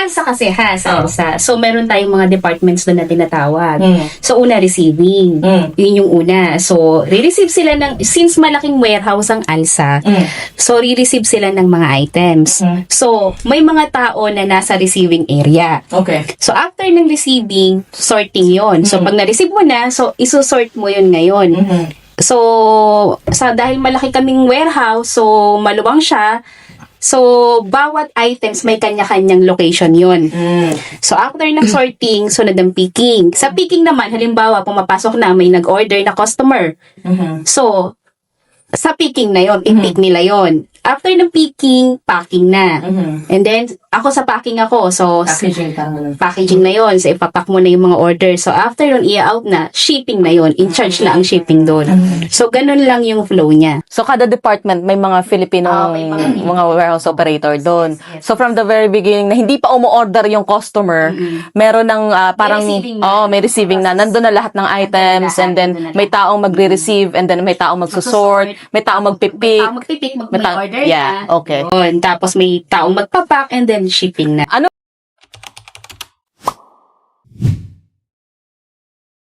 ALSA kasi sa ALSA. So, meron tayong mga departments doon na tinatawag. So, una, receiving. Yun yung una. So, re-receive sila since malaking warehouse ang ALSA, so, re-receive sila ng mga items. So, may mga tao na nasa receiving area. Okay. So, after ng receiving, sorting yon. So, pag na-receive mo na, so, isusort mo yun ngayon. So, dahil malaki kaming warehouse, so, maluwang siya, so, bawat items may kanya-kanyang location yun. So, after ng sorting, sunod ang picking. Sa picking naman, halimbawa, pumapasok na, may nag-order na customer. So, sa picking na yon, i-pick nila yon. After ng picking, packing na. And then, ako sa packing ako. So, packaging na yon. So, ipapack mo na yung mga order. So, after yun, i-out na, shipping na yon. In charge na ang shipping doon. So, ganun lang yung flow niya. So, kada department may mga Filipino may mga warehouse operator doon. So, from the very beginning, na hindi pa umu-order yung customer, meron ng parang, may receiving na. Nandun na lahat ng items, and then may taong magre-receive, and then may taong magsusort, may taong magpipick. May order yeah, na. okay. Yun. Tapos may taong magpapack and then shipping na. Ano